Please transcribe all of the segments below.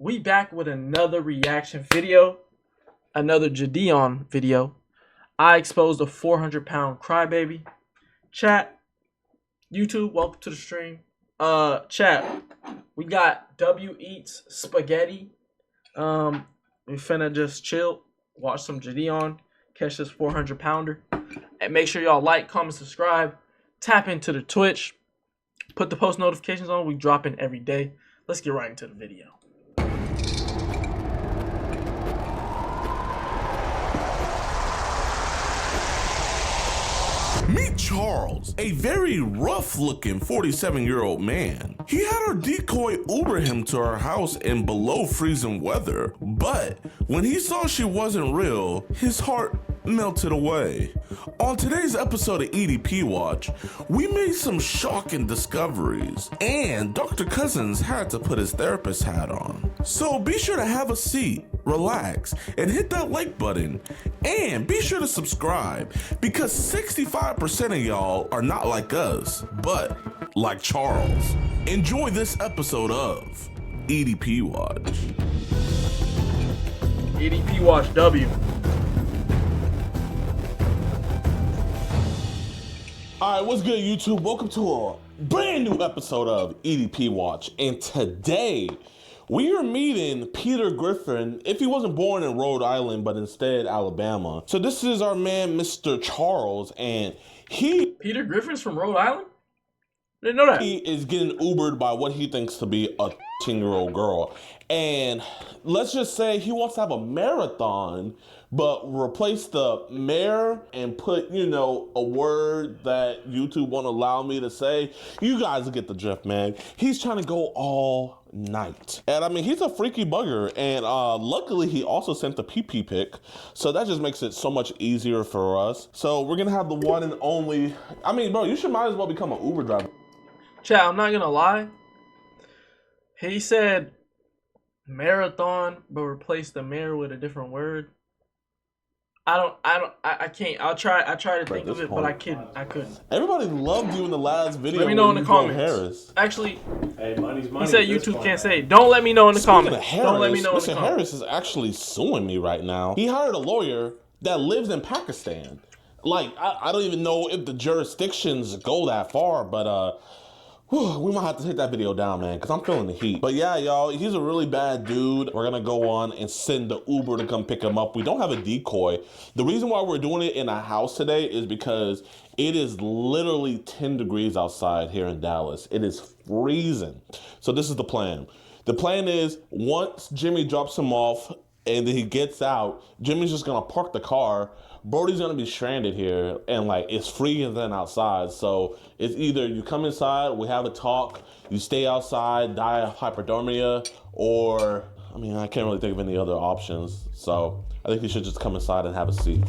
We back with another reaction video, another JiDion video. I exposed a 400-pound crybaby. Chat, YouTube, welcome to the stream. Chat, we got W Eats Spaghetti. We finna just chill, watch some JiDion, catch this 400-pounder. And make sure y'all like, comment, subscribe, tap into the Twitch, put the post notifications on. We drop in every day. Let's get right into the video. Meet Charles, a very rough-looking 47-year-old man. He had our decoy Uber him to our house in below freezing weather, but when he saw she wasn't real, his heart melted away. On today's episode of EDP Watch, we made some shocking discoveries, and Dr. Cousins had to put his therapist hat on. So be sure to have a seat, relax, and hit that like button, and be sure to subscribe, because 65% of y'all are not like us, but like Charles. Enjoy this episode of EDP Watch. EDP Watch W. Alright, what's good, YouTube? Welcome to a brand new episode of EDP Watch. And today, we are meeting Peter Griffin, if he wasn't born in Rhode Island, but instead Alabama. So this is our man, Mr. Charles, and Peter Griffin's from Rhode Island? Didn't know that. he is getting Ubered by what he thinks to be a 10-year-old girl. And let's just say he wants to have a marathon, but replace the mayor and put, you know, a word that YouTube won't allow me to say. You guys will get the drift, man. He's trying to go all night. And I mean, he's a freaky bugger. And luckily, he also sent the pee-pee pic. So that just makes it so much easier for us. So we're going to have the one and only. I mean, bro, you should might as well become an Uber driver. Chat, I'm not gonna lie. He said marathon, but replace the mayor with a different word. I can't. I try to think of it, but I couldn't. Everybody loved you in the last video. Let me know in the comments. Harris. Actually, hey, money's money. he said YouTube can't say it. Don't let me know in the comments. Harris, Don't let me know in the Mr. comments. Harris is actually suing me right now. He hired a lawyer that lives in Pakistan. Like, I don't even know if the jurisdictions go that far, but we might have to take that video down, man, because I'm feeling the heat. But yeah, y'all, he's a really bad dude. We're going to go on and send the Uber to come pick him up. We don't have a decoy. The reason why we're doing it in a house today is because it is literally 10 degrees outside here in Dallas. It is freezing. So this is the plan. The plan is once Jimmy drops him off and then he gets out, Jimmy's just going to park the car. Brody's gonna be stranded here, and like it's freezing outside. So it's either you come inside, we have a talk, you stay outside, die of hypothermia, or I mean, I can't really think of any other options. So I think you should just come inside and have a seat.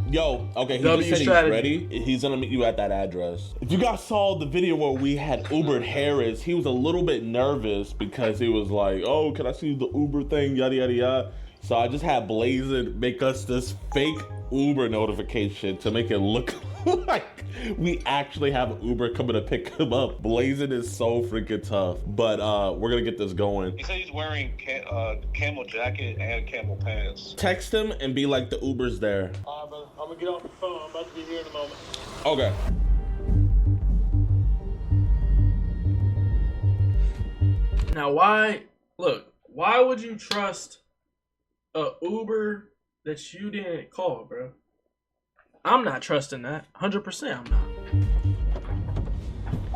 Yo, okay, he just said he's ready. He's gonna meet you at that address. If you guys saw the video where we had Ubered Harris, he was a little bit nervous because he was like, oh, can I see the Uber thing, yada, yada, yada. So I just had Blazin make us this fake Uber notification to make it look like we actually have an Uber coming to pick him up. Blazin is so freaking tough, but we're gonna get this going. He said he's wearing camel jacket and camel pants. Text him and be like, the Uber's there. I'm gonna get off the phone. I'm about to be here in a moment. Okay. Now, why would you trust a Uber that you didn't call, bro? I'm not trusting that. 100% I'm not.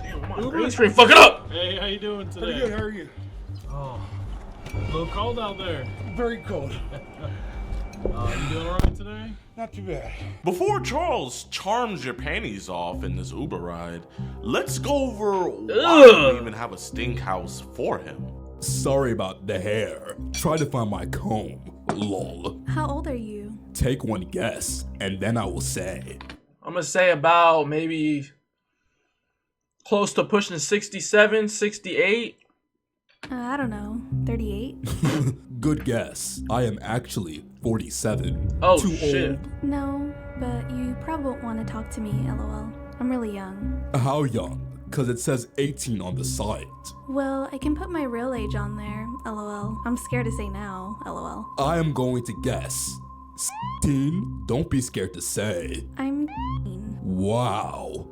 Damn, my green screen fucking up! Hey, how you doing today? Pretty good, how are you? Oh, a little cold out there. Very cold. You doing all right today? Not too bad. Before Charles charms your panties off in this Uber ride, let's go over why we even have a stink house for him. Sorry about the hair. Try to find my comb. Lol. How old are you? Take one guess, and then I will say. I'm gonna say about maybe close to pushing 67, 68. I don't know, 38? Good guess. I am actually 47. Oh, Too shit. old? No, but you probably won't want to talk to me, lol. I'm really young. How young? Cause it says 18 on the site. Well, I can put my real age on there, lol. I'm scared to say now, lol. I am going to guess 16. Don't be scared to say. I'm Wow.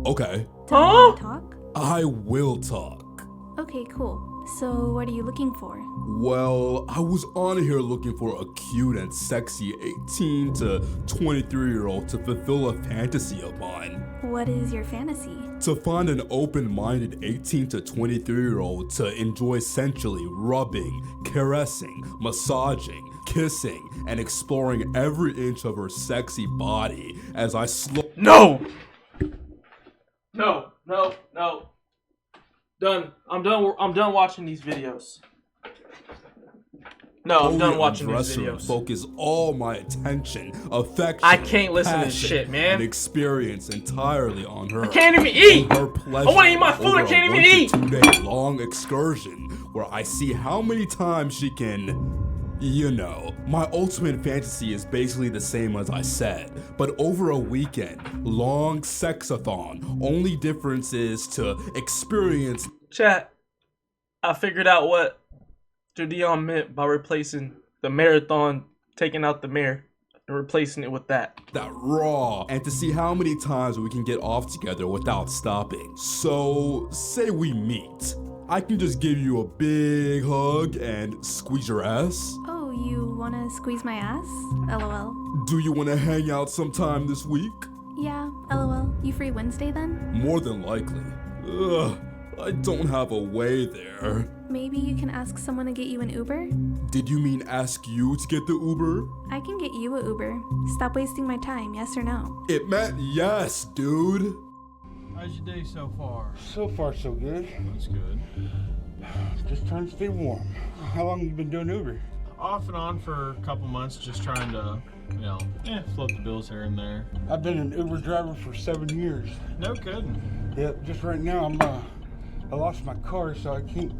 Okay. Do you want to talk? I will talk. Okay, cool. So, what are you looking for? Well, I was on here looking for a cute and sexy 18 to 23-year-old to fulfill a fantasy of mine. What is your fantasy? To find an open-minded 18 to 23-year-old to enjoy sensually rubbing, caressing, massaging, kissing, and exploring every inch of her sexy body as I No! No. Done. I'm done watching these videos. No, I'm done watching these videos. Focus all my attention, affection, I can't listen to this passion, shit, man. and experience entirely on her. I can't even eat! Her pleasure I wanna eat my food, over I can't a even eat! 1 to 2 day long excursion where I see how many times she can. You know, my ultimate fantasy is basically the same as I said, but over a weekend, long sexathon. Only difference is to experience. Chat, I figured out what JiDion meant by replacing the marathon, taking out the mare, and replacing it with that. That raw, and to see how many times we can get off together without stopping. So, say we meet. I can just give you a big hug and squeeze your ass. Oh, you wanna squeeze my ass? lol. Do you want to hang out sometime this week? Yeah, lol. You free Wednesday then? More than likely. Ugh, I don't have a way there. Maybe you can ask someone to get you an Uber? Did you mean ask you to get the Uber? I can get you a Uber. Stop wasting my time, yes or no? It meant yes, dude. How's your day so far? So far, so good. That's good. Just trying to stay warm. How long have you been doing Uber? Off and on for a couple months, just trying to, float the bills here and there. I've been an Uber driver for 7 years. No kidding. Yep, just right now I lost my car, so I can't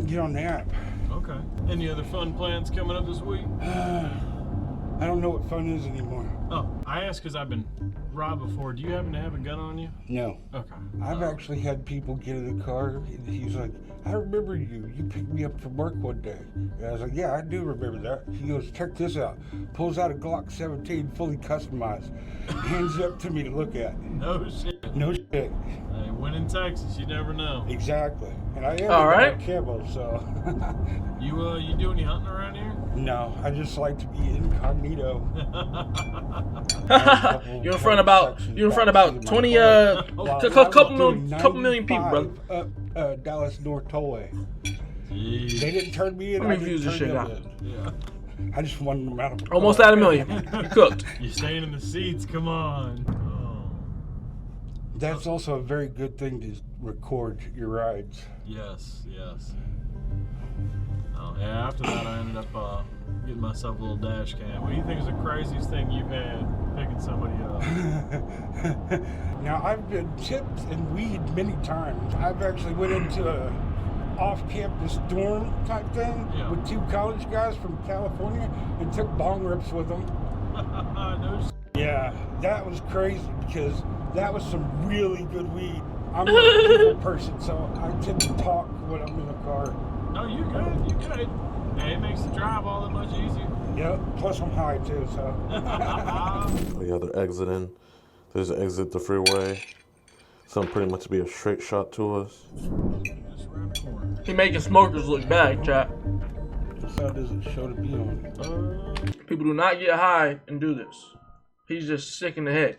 get on the app. Okay. Any other fun plans coming up this week? I don't know what fun is anymore. Oh, I asked because I've been robbed before. Do you happen to have a gun on you? No. Okay. I've actually had people get in the car, and he's like, I remember you. You picked me up from work one day. And I was like, yeah, I do remember that. He goes, check this out. Pulls out a Glock 17, fully customized. Hands it up to me to look at. No shit. No shit. Hey, when in Texas, you never know. Exactly. And I am All right. a camo, so. You do any hunting around here? No, I just like to be incognito. You're in front about 20 couple million people, brother. Up Dallas North Tollway. Jeez. They didn't turn me in. Let me I didn't views this turn shit them out. in. Yeah. I just wanted them out of the Almost car. at 1 million. You cooked. You're staying in the seats. Come on. Oh. That's also a very good thing to record your rides. Yes. Oh, yeah, after that, I ended up getting myself a little dash cam. What do you think is the craziest thing you've had picking somebody up? Now, I've been tipped and weed many times. I've actually went into a off-campus dorm type thing with 2 college guys from California and took bong rips with them. No shit. Yeah, that was crazy because that was some really good weed. I'm a people person, so I tend to talk when I'm in the car. No, you good. Hey, it makes the drive all that much easier. Yep, plus I'm high too, so. Oh, yeah, they're exiting. There's an exit the freeway. So pretty much be a straight shot to us. Just around the corner. He making smokers look bad, chat. What side does it show to be on? People do not get high and do this. He's just sick in the head.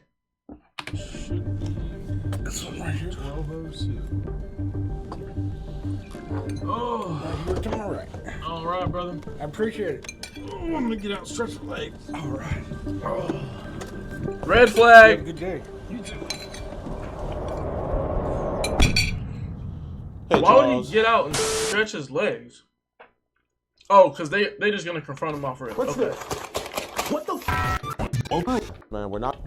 Should be This one right here. 12:02. Oh, You're to my right. all right, brother. I appreciate it. Oh, I'm gonna get out and stretch my legs. All right. Red Have a flag. good day. You too. Hey, Why would Charles. he get out and stretch his legs? Oh, because they just gonna confront him off rip. What's Okay. this? What the f? Man, we're not.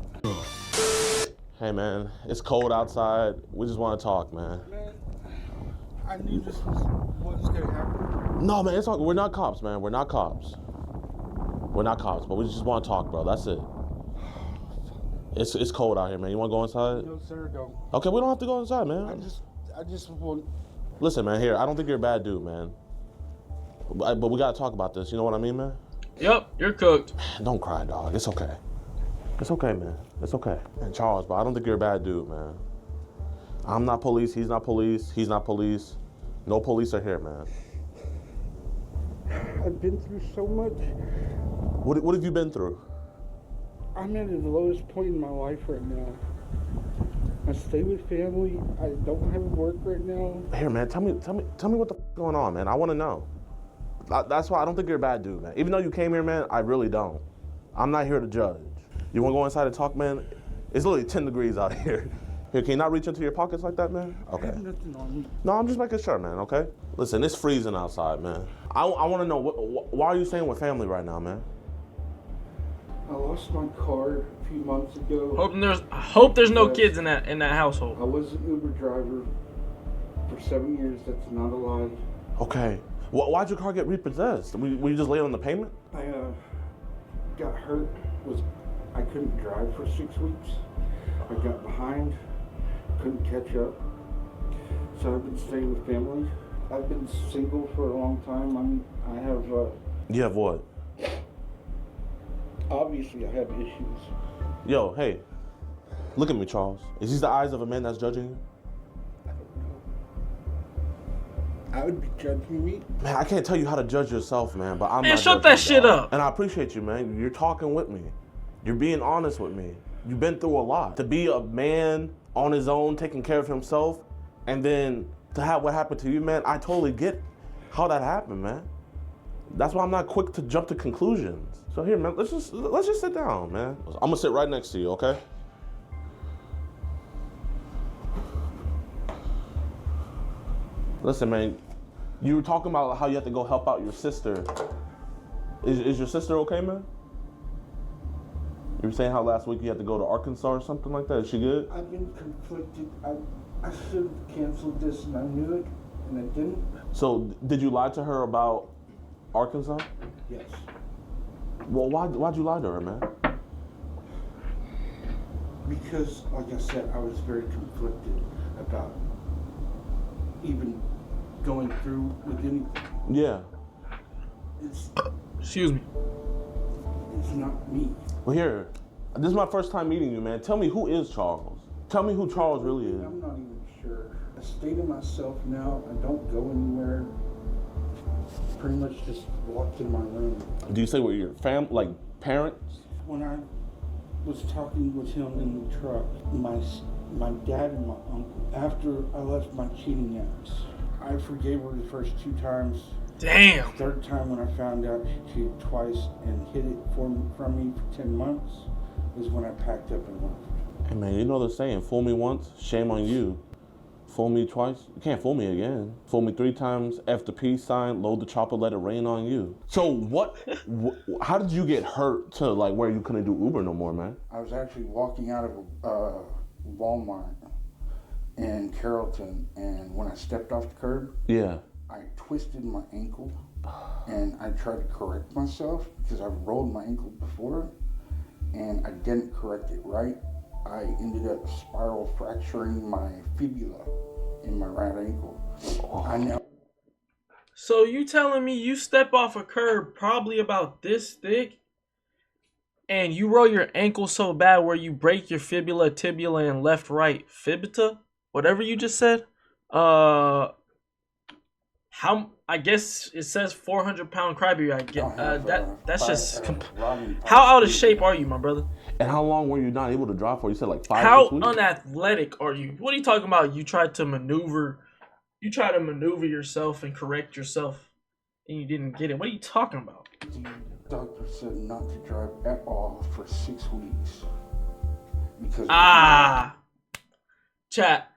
Hey, man, it's cold outside. We just want to talk, man. Man, I knew this was what was gonna happen. No, man, it's all, we're not cops, man. We're not cops. We're not cops, but we just want to talk, bro. That's it. It's cold out here, man. You want to go inside? No, sir, don't. Okay, we don't have to go inside, man. I just want. Listen, man, here, I don't think you're a bad dude, man. But we gotta talk about this, you know what I mean, man? Yep, you're cooked. Don't cry, dog. It's okay. It's okay, man. It's okay. And Charles, but I don't think you're a bad dude, man. I'm not police, he's not police, he's not police. No police are here, man. I've been through so much. What have you been through? I'm at the lowest point in my life right now. I stay with family. I don't have work right now. Here, man, tell me what the f going on, man. I want to know. That's why I don't think you're a bad dude, man. Even though you came here, man, I really don't. I'm not here to judge. You want to go inside and talk, man? It's literally 10 degrees out here. Here, can you not reach into your pockets like that, man? Okay. I have nothing on me. No, I'm just making sure, man, okay? Listen, it's freezing outside, man. I want to know, why are you staying with family right now, man? I lost my car a few months ago. Hope there's no kids in that household. I was an Uber driver for 7 years. That's not a lie. Okay. Why'd your car get repossessed? Were you just late on the payment? I got hurt. I couldn't drive for 6 weeks. I got behind. Couldn't catch up. So I've been staying with family. I've been single for a long time. I have. You have what? Obviously, I have issues. Yo, hey, look at me, Charles. Is these the eyes of a man that's judging you? I don't know. I would be judging me. Man, I can't tell you how to judge yourself, man, but I'm Man, not shut judging that shit you, dog. up. And I appreciate you, man. You're talking with me. You're being honest with me. You've been through a lot. To be a man on his own, taking care of himself, and then to have what happened to you, man, I totally get how that happened, man. That's why I'm not quick to jump to conclusions. So here, man, let's just sit down, man. I'm gonna sit right next to you, okay? Listen, man, you were talking about how you have to go help out your sister. Is your sister okay, man? You were saying how last week you had to go to Arkansas or something like that. Is she good? I've been conflicted. I should have canceled this, and I knew it, and I didn't. So did you lie to her about Arkansas? Yes. Well, why'd you lie to her, man? Because, like I said, I was very conflicted about even going through with anything. Yeah. Excuse me. It's not me. Well, here, this is my first time meeting you, man. Tell me, who is Charles? Tell me who Charles really is. I'm not even sure. I stay to myself now. I don't go anywhere. Pretty much just walked in my room. Do you say with your like parents? When I was talking with him in the truck, my dad and my uncle, after I left my cheating ex, I forgave her the first 2 times. Damn. The third time when I found out she cheated twice and hid it from me for 10 months is when I packed up and left. Hey, man, you know the saying, fool me once, shame on you. Fool me twice, you can't fool me again. Fool me 3 times, F the peace sign, load the chopper, let it rain on you. So how did you get hurt to like where you couldn't do Uber no more, man? I was actually walking out of Walmart in Carrollton, and when I stepped off the curb, Yeah. I twisted my ankle, and I tried to correct myself because I've rolled my ankle before, and I didn't correct it right. I ended up spiral fracturing my fibula in my right ankle. So you telling me you step off a curb probably about this thick, and you roll your ankle so bad where you break your fibula, tibula, and left right fibula, whatever you just said? I guess it says 400-pound crybaby. I get that's just. How out of shape are you, my brother? And how long were you not able to drive for? You said like 5 How 6 weeks? unathletic are you? What are you talking about? You tried to maneuver yourself and correct yourself, and you didn't get it. What are you talking about? The doctor said not to drive at all for 6 weeks. Because chat.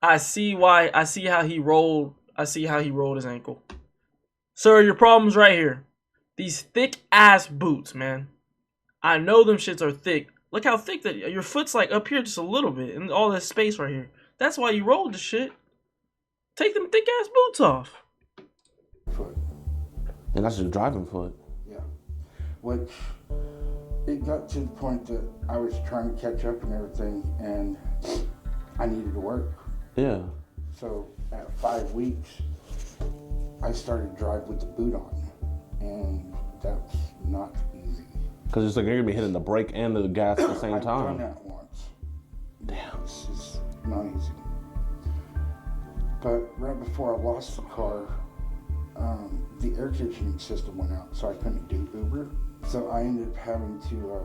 I see how he rolled his ankle. Sir, your problem's right here. These thick ass boots, man. I know them shits are thick. Look how thick that your foot's like up here just a little bit, and all this space right here. That's why you rolled the shit. Take them thick ass boots off. Foot. And that's your driving foot. Yeah. Which it got to the point that I was trying to catch up and everything, and I needed to work. Yeah. So at 5 weeks, I started to drive with the boot on, and that's not easy. Because it's like you're gonna be hitting the brake and the gas at the same I've time. done that once. Damn. This is not easy. But right before I lost the car, the air conditioning system went out, so I couldn't do Uber. So I ended up having to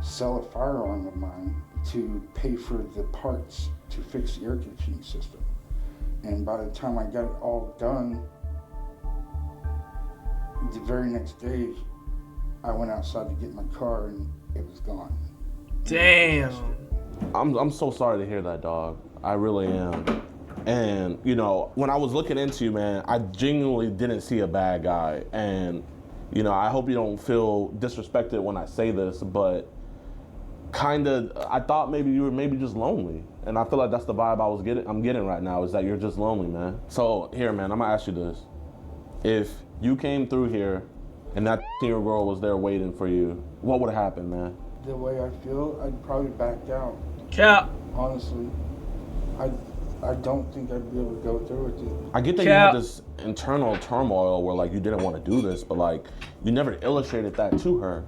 sell a firearm of mine to pay for the parts to fix the air conditioning system. And by the time I got it all done, the very next day, I went outside to get my car and it was gone. Damn. I'm so sorry to hear that, dog. I really am. And, you know, when I was looking into you, man, I genuinely didn't see a bad guy. And, you know, I hope you don't feel disrespected when I say this, but I thought maybe you were just lonely. And I feel like that's the vibe I'm getting right now, is that you're just lonely, man. So here, man, I'm gonna ask you this. If you came through here and that year girl was there waiting for you, what would have happened, man? The way I feel, I'd probably back out. Cap. Honestly, I don't think I'd be able to go through with it. I get that you had this internal turmoil where, like, you didn't want to do this, but, like, you never illustrated that to her.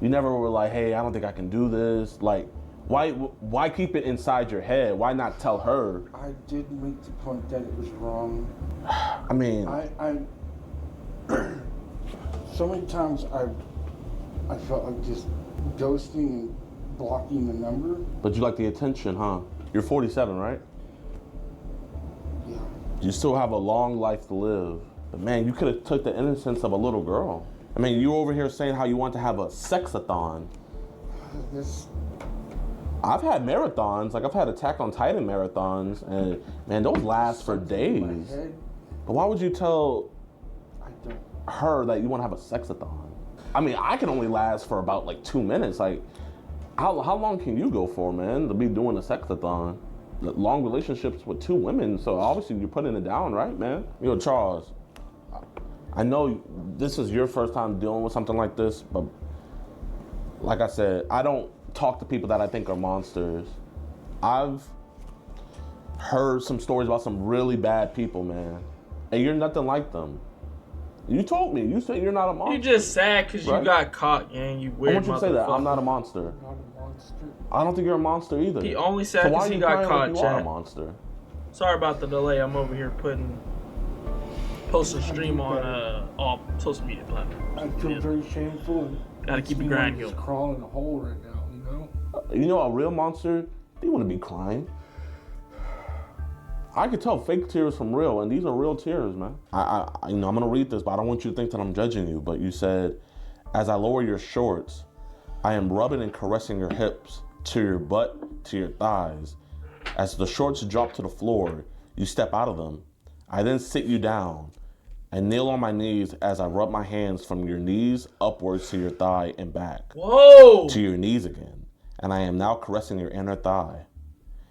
You never were like, hey, I don't think I can do this. Like, why keep it inside your head? Why not tell her? I did make the point that it was wrong. I mean, I so many times I felt like just ghosting and blocking the number. But you like the attention, huh? You're 47, right? Yeah. You still have a long life to live. But man, you could have took the innocence of a little girl. I mean, you were over here saying how you want to have a sexathon. I've had marathons, like I've had Attack on Titan marathons, and man, those last for days. But why would you tell her that you want to have a sexathon? I mean, I can only last for about like 2 minutes. Like, how long can you go for, man, to be doing a sexathon? Long relationships with 2 women, so obviously you're putting it down, right, man? You know, Charles, I know this is your first time dealing with something like this, but like I said, I don't talk to people that I think are monsters. I've heard some stories about some really bad people, man, and you're nothing like them. You told me. You said you're not a monster. You just sad because you got caught, gang. You weird. I want you to say that. I'm not a monster. Not a monster. I don't think you're a monster either. He only sad because he got caught, like you are a monster? Sorry about the delay. I'm over here posting stream on social media platforms. I feel very shameful. Gotta keep the grind going. Just crawling in a hole right now, you know? You know, a real monster, they wouldn't be crying. I could tell fake tears from real, and these are real tears, man. You know, I'm gonna read this, but I don't want you to think that I'm judging you. But you said, as I lower your shorts, I am rubbing and caressing your hips, to your butt, to your thighs. As the shorts drop to the floor, you step out of them. I then sit you down. I kneel on my knees as I rub my hands from your knees upwards to your thigh and back. Whoa! To your knees again. And I am now caressing your inner thigh.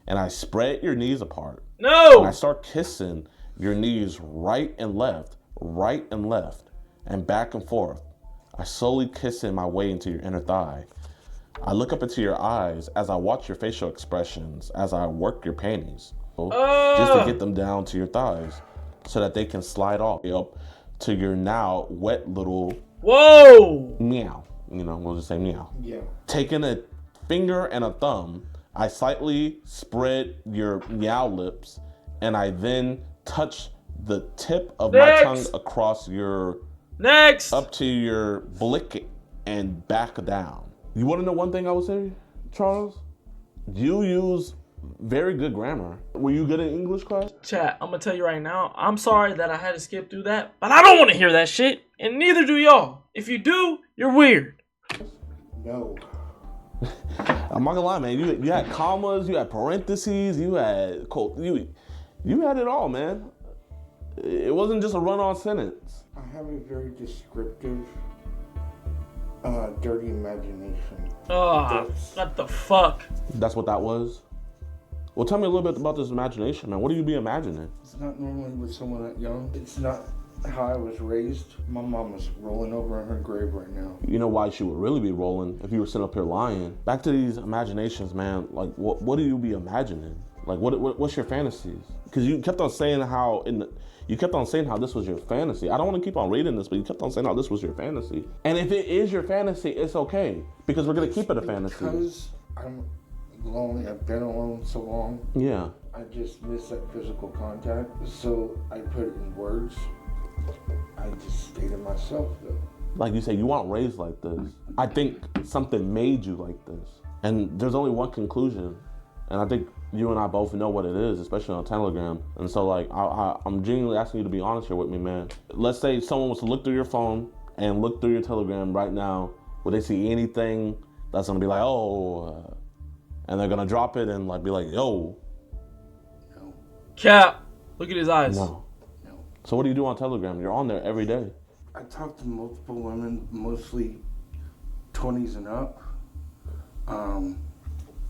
And I spread your knees apart. No! And I start kissing your knees right and left, and back and forth. I slowly kissing my way into your inner thigh. I look up into your eyes as I watch your facial expressions as I work your panties. Just to get them down to your thighs so that they can slide off up to your now wet little meow. You know, we'll just say meow. Yeah. Taking a finger and a thumb, I slightly spread your meow lips, and I then touch the tip of my tongue across your up to your blick and back down. You want to know one thing I would say, Charles? You use very good grammar. Were you good in English class? Chat, I'm gonna tell you right now, I'm sorry that I had to skip through that, but I don't want to hear that shit, and neither do y'all. If you do, you're weird. No. I'm not gonna lie, man. You had commas, you had parentheses, you had you had it all, man. It wasn't just a run-on sentence. I have a very descriptive, dirty imagination. What the fuck? That's what that was? Well, tell me a little bit about this imagination, man. What do you be imagining? It's not normally with someone that young. It's not how I was raised, my mom is rolling over in her grave right now. You know why she would really be rolling if you were sitting up here lying. Back to these imaginations, man. Like, what do you be imagining? Like, what's your fantasies? Because you kept on saying how this was your fantasy. I don't want to keep on reading this, but you kept on saying how this was your fantasy. And if it is your fantasy, it's okay because we're gonna keep it a fantasy. Because I'm lonely. I've been alone so long. Yeah. I just miss that physical contact. So I put it in words. I just stayed in myself though. Like you say, you weren't raised like this. I think something made you like this. And there's only one conclusion. And I think you and I both know what it is, especially on Telegram. And so like, I'm genuinely asking you to be honest here with me, man. Let's say someone was to look through your phone and look through your Telegram right now. Would they see anything that's gonna be like, oh, and they're gonna drop it and like be like, yo. No. Cap. Look at his eyes. No. So what do you do on Telegram? You're on there every day. I talk to multiple women, mostly 20s and up.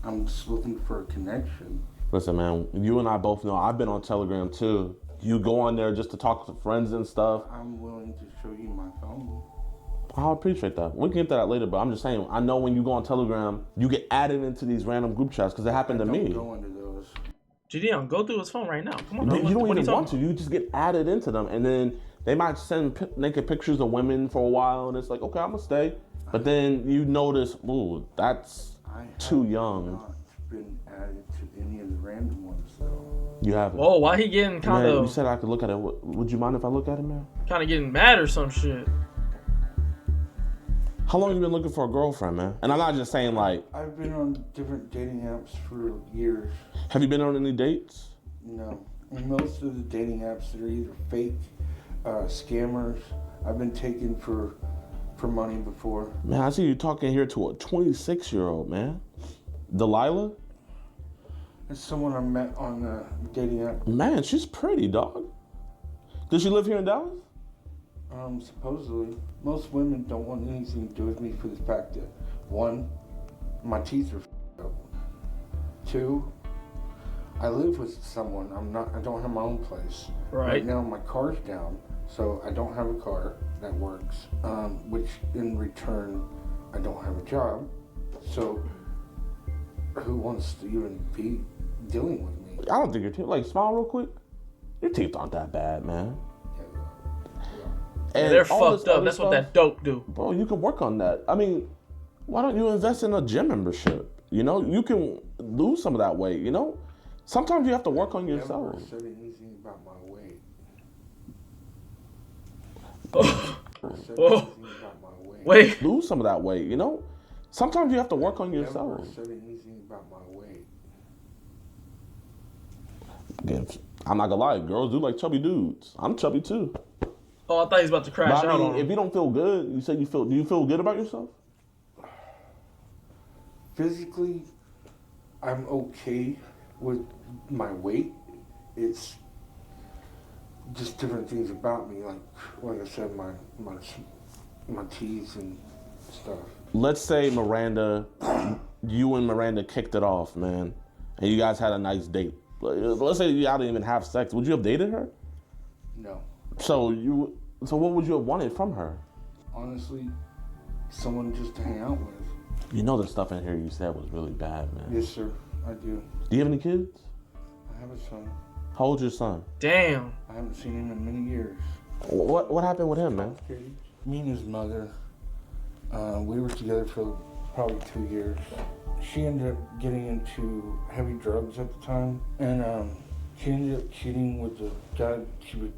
I'm just looking for a connection. Listen, man, you and I both know I've been on Telegram too. You go on there just to talk to friends and stuff. I'm willing to show you my phone. I appreciate that. We can get to that later, but I'm just saying, I know when you go on Telegram, you get added into these random group chats because it happened to me. I don't go into those. JiDion, go through his phone right now. Come on, bro. You don't What are even want to. talking You just get added into them, and then they might send naked pictures of women for a while, and it's like, okay, I'm gonna stay. But then you notice, ooh, that's too young. I have not been added to any of the random ones though. You haven't. Whoa, why he getting kind Man, you of said I could look at it. Would you mind if I look at it, man? getting mad or some shit? How long have you been looking for a girlfriend, man? And I'm not just saying like. I've been on different dating apps for years. Have you been on any dates? No. And most of the dating apps that are either fake, scammers. I've been taken for money before. Man, I see you talking here to a 26-year-old, man. Delilah? It's someone I met on a dating app. Man, she's pretty, dog. Does she live here in Dallas? Supposedly. Most women don't want anything to do with me for the fact that, one, my teeth are f***ed up. Two, I live with someone. I don't have my own place. Right now my car's down, so I don't have a car that works. Which in return, I don't have a job. So who wants to even be dealing with me? I don't think your teeth, like, smile real quick. Your teeth aren't that bad, man. And they're fucked up. That's what that dope do. Bro, you can work on that. I mean, why don't you invest in a gym membership? You know, you can lose some of that weight, you know? Sometimes you have to work on yourself. I never said anything about my weight. Oh. Wait. Lose some of that weight, you know? Sometimes you have to work on yourself. I never said anything about my weight. Again, I'm not gonna lie, girls do like chubby dudes. I'm chubby too. Oh, I thought he was about to crash But I out mean, on him. if you don't feel good, you say do you feel good about yourself? Physically, I'm okay with my weight. It's just different things about me, like I said, my teeth and stuff. Let's say Miranda, you and Miranda kicked it off, man, and you guys had a nice date. Let's say y'all didn't even have sex. Would you have dated her? No. So what would you have wanted from her? Honestly, someone just to hang out with. You know the stuff in here you said was really bad, man. Yes, sir, I do. Do you have any kids? I have a son. How old's your son? Damn. I haven't seen him in many years. What happened with him, man? Me and his mother, we were together for probably 2 years. She ended up getting into heavy drugs at the time, and she ended up cheating with the guy she was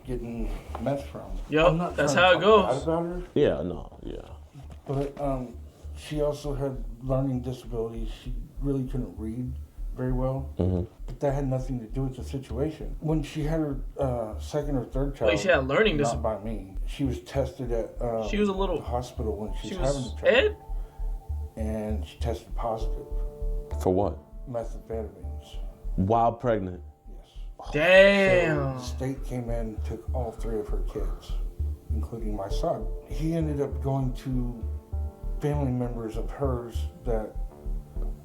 getting meth from. Yep, that's how it goes. Bad about her, Yeah, no, yeah. but she also had learning disabilities. She really couldn't read very well, but that had nothing to do with the situation. When she had her second or third child, Wait, she had learning not by me. She was tested at she was a little the hospital when she she was having was the child, Ed? and she tested positive. For what? Methamphetamines. While pregnant. Yes. Damn. So the state came in and took all 3 of her kids, including my son. He ended up going to family members of hers that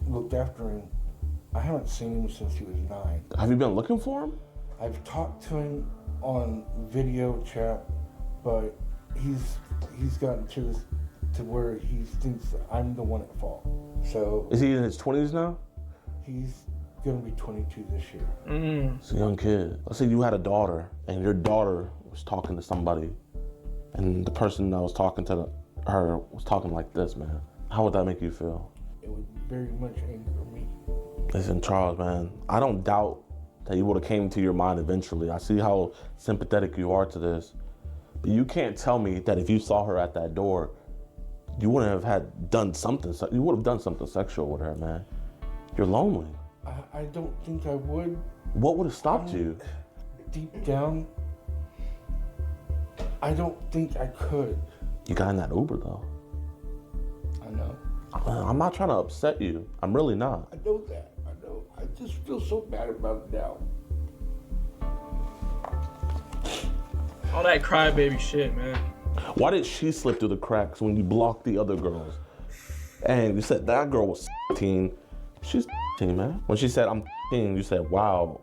looked after him. I haven't seen him since he was 9. Have you been looking for him? I've talked to him on video chat, but he's gotten to this to where he thinks that I'm the one at fault. So Is he in his 20s now? he's gonna be 22 this year. He's a young kid. Let's say you had a daughter, and your daughter was talking to somebody, and the person that was talking to her was talking like this, man. How would that make you feel? It would very much anger me. Listen, Charles, man, I don't doubt that you would have came to your mind eventually. I see how sympathetic you are to this. But you can't tell me that if you saw her at that door, you wouldn't have done something. You would have done something sexual with her, man. You're lonely. I don't think I would. What would have stopped you? Deep down, I don't think I could. You got in that Uber, though. I know. I'm not trying to upset you. I'm really not. I know that. I know. I just feel so bad about it now. All that crybaby shit, man. Why did she slip through the cracks when you blocked the other girls? And you said that girl was 15. She's 15, man. When she said, I'm 15, you said, wow,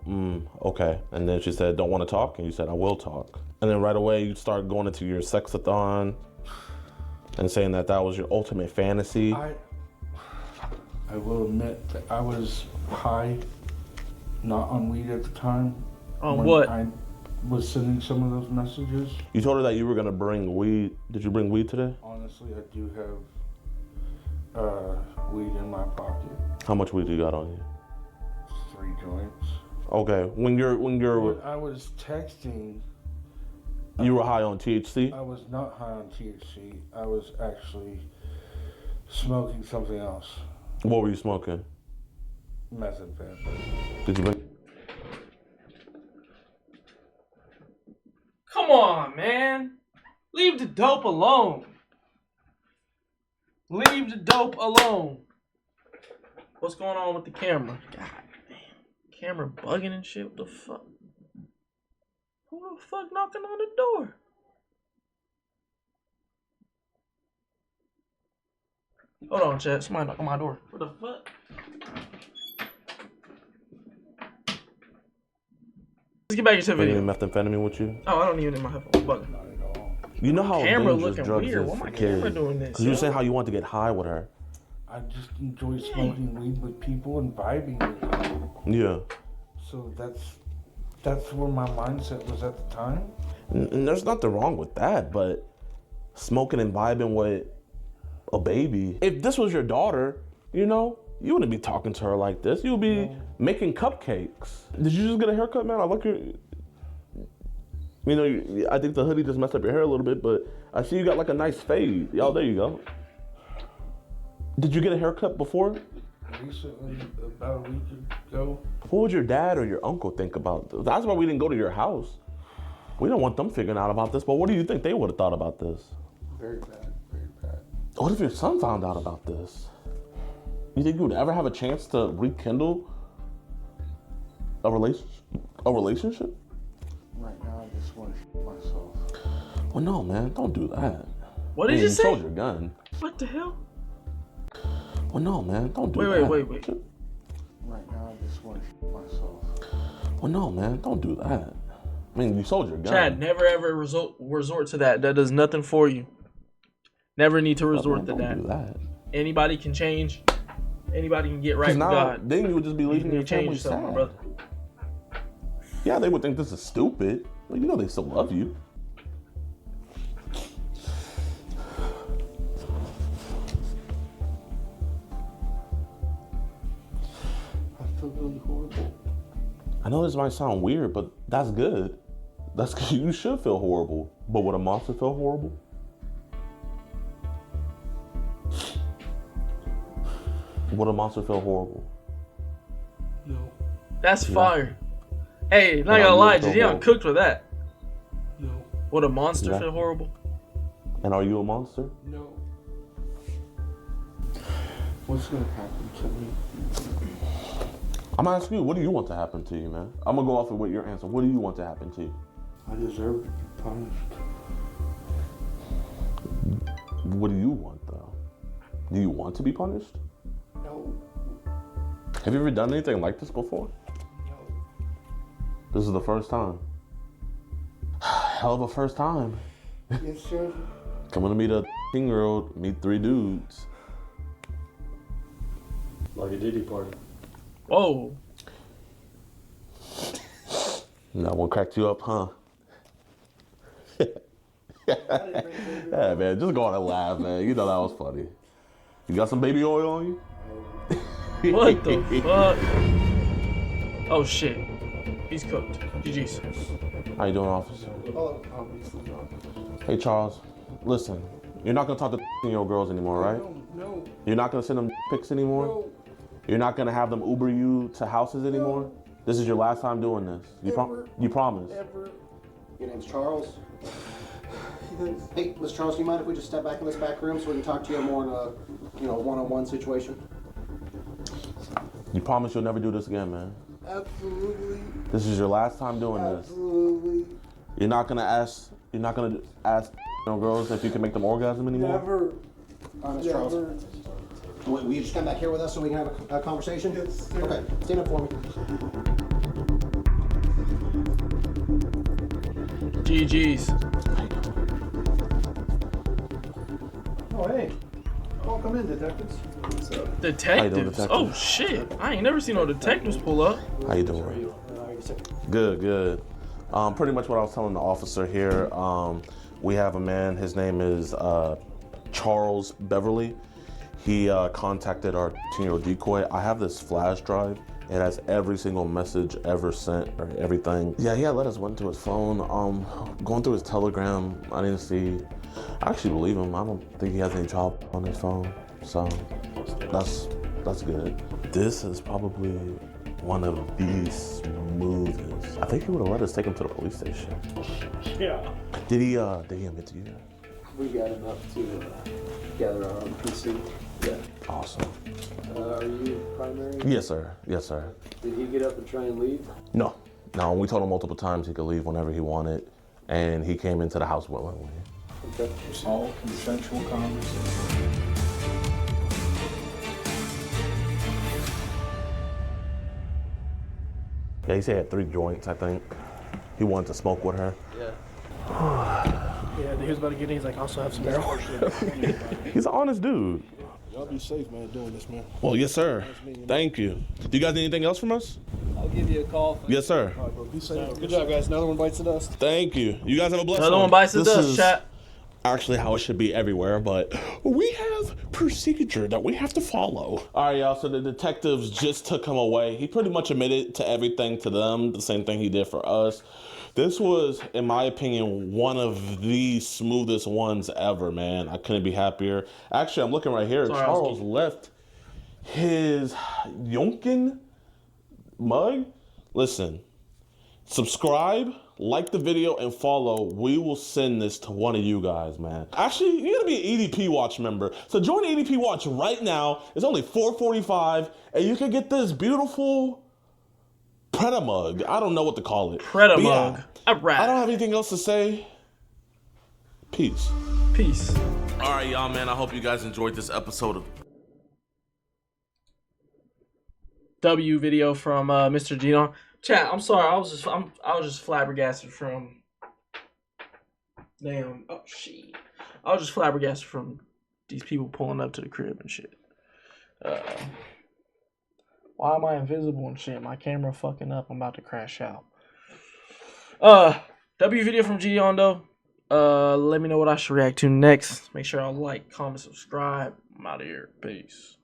okay. And then she said, don't want to talk? And you said, I will talk. And then right away, you start going into your sexathon and saying that that was your ultimate fantasy. I will admit that I was high, not on weed at the time. On what? I was sending some of those messages. You told her that you were going to bring weed. Did you bring weed today? Honestly, I do have weed in my pocket. How much weed do you got on you? 3 joints. Okay, when you're I was texting. you were high on THC? I was not high on THC. I was actually smoking something else. What were you smoking? Methamphetamine. Did you bring? Come on, man. Leave the dope alone. Leave the dope alone. What's going on with the camera? God damn. Camera bugging and shit. What the fuck? Who the fuck knocking on the door? Hold on, chat. Somebody knock on my door. What the fuck? Let's get back into the Bringing video. methamphetamine with you? Oh, I don't even need my headphones. Bugging. Not at all. You know how Camera dangerous looking drugs weird. is Why for my kids. camera doing this, Because you were yo? saying how you want to get high with her. I just enjoy smoking weed with people and vibing with them. Yeah. So that's where my mindset was at the time. And there's nothing wrong with that, but smoking and vibing with a baby. If this was your daughter, you know, you wouldn't be talking to her like this. You would be making cupcakes. Did you just get a haircut, man? I like your. You know, I think the hoodie just messed up your hair a little bit, but I see you got like a nice fade. Y'all, there you go. Did you get a haircut before? Recently, about a week ago. What would your dad or your uncle think about this? That's why we didn't go to your house. We don't want them figuring out about this, but what do you think they would have thought about this? Very bad, very bad. What if your son found out about this? You think you would ever have a chance to rekindle a relationship? Right now, I just want to shoot myself. Well, no, man, don't do that. What I did mean, you say? sold your gun. What the hell? Well, no, man, don't do Wait, that. wait. Right now, I just want to shoot myself. Well, no, man, don't do that. I mean, you sold your gun. Chad, never ever resort to that. That does nothing for you. Never need to resort to don't that. do that. Anybody can change. Anybody can get right Because with now, God. then you would just be You leaving need your to change family yourself, my sad. brother. Yeah, they would think this is stupid. But you know they still love you. I feel really horrible. I know this might sound weird, but that's good. That's good. You should feel horrible. But would a monster feel horrible? Would a monster feel horrible? No, That's fire. Hey, not Yeah, gonna you lie, feel JiDion horrible. cooked with that. no, Would a monster Yeah. feel horrible? And are you a monster? no. What's gonna happen to me? I'm asking you, what do you want to happen to you, man? I'm gonna go off of what your answer. What do you want to happen to you? I deserve to be punished. What do you want, though? Do you want to be punished? No, Have you ever done anything like this before? no. This is the first time. hell of a first time. Yes, sir. Coming to meet a 10-year-old, meet 3 dudes. Like a Diddy party. Whoa. That one cracked you up, huh? Yeah, man, just go on and laugh, man. You know that was funny. You got some baby oil on you? What the fuck? Oh shit. He's cooked. GG's. How you doing, officer? Hey, Charles. Listen, you're not gonna talk to 10-year-old girls anymore, right? No. You're not gonna send them pics anymore? No. You're not gonna have them Uber you to houses anymore? No. This is your last time doing this. You promise? Ever. Your name's Charles. Hey, Mr. Charles, do you mind if we just step back in this back room so we can talk to you more in a, one-on-one situation? You promise you'll never do this again, man? Absolutely. This is your last time doing this. Absolutely. You're not gonna ask girls if you can make them orgasm anymore? Never. All right, Mr. Charles. Will you just come back here with us so we can have a conversation? Yes, sir. Okay, stand up for me. GG's. Oh, hey. Welcome in, detectives. Detectives? detective? Oh shit. I ain't never seen no detectives pull up. How you doing? Good. Pretty much what I was telling the officer here. We have a man. His name is Charles Beverly. He contacted our 10-year-old decoy. I have this flash drive. It has every single message ever sent or everything. Yeah, he had let us went to his phone. Going through his Telegram, I didn't see. I actually believe him. I don't think he has any job on his phone. So that's good. This is probably one of the smoothest. I think he would have let us take him to the police station. Yeah. Did he admit to you? We got enough to gather our own PC. Yeah. Awesome. Are you primary? Yes, sir. Did he get up and try and leave? No, we told him multiple times he could leave whenever he wanted, and he came into the house willingly. Okay. All consensual conversation. Yeah, he said he had 3 joints, I think. He wanted to smoke with her. Yeah, he was about to get in. He's like, also have some marijuana. He's an honest dude. Y'all be safe, man, doing this, man. Well, yes, sir. Thank you. Do you guys need anything else from us? I'll give you a call. Yes, sir. All right, bro, be safe. Good job, guys. Another one bites the dust. Thank you. You guys have a blessed Another one bites the This dust, is chat. actually how it should be everywhere, but we have procedure that we have to follow. All right, y'all, so the detectives just took him away. He pretty much admitted to everything to them, the same thing he did for us. This was, in my opinion, one of the smoothest ones ever, man. I couldn't be happier. Actually, I'm looking right here. Sorry, Charles left his Yonkin mug. Listen, subscribe, like the video, and follow. We will send this to one of you guys, man. Actually, you're gonna be an EDP Watch member. So join EDP Watch right now. It's only $4.45, and you can get this beautiful Preda mug. I don't know what to call it. Preda mug. A wrap. I don't have anything else to say. Peace. All right, y'all, man. I hope you guys enjoyed this episode of W video from Mr. JiDion. Chat, I'm sorry. I was just flabbergasted from. Damn. Oh shit. I was just flabbergasted from these people pulling up to the crib and shit. Why am I invisible and shit? My camera fucking up. I'm about to crash out. W video from JiDion though. Let me know what I should react to next. Make sure I like, comment, subscribe. I'm out of here. Peace.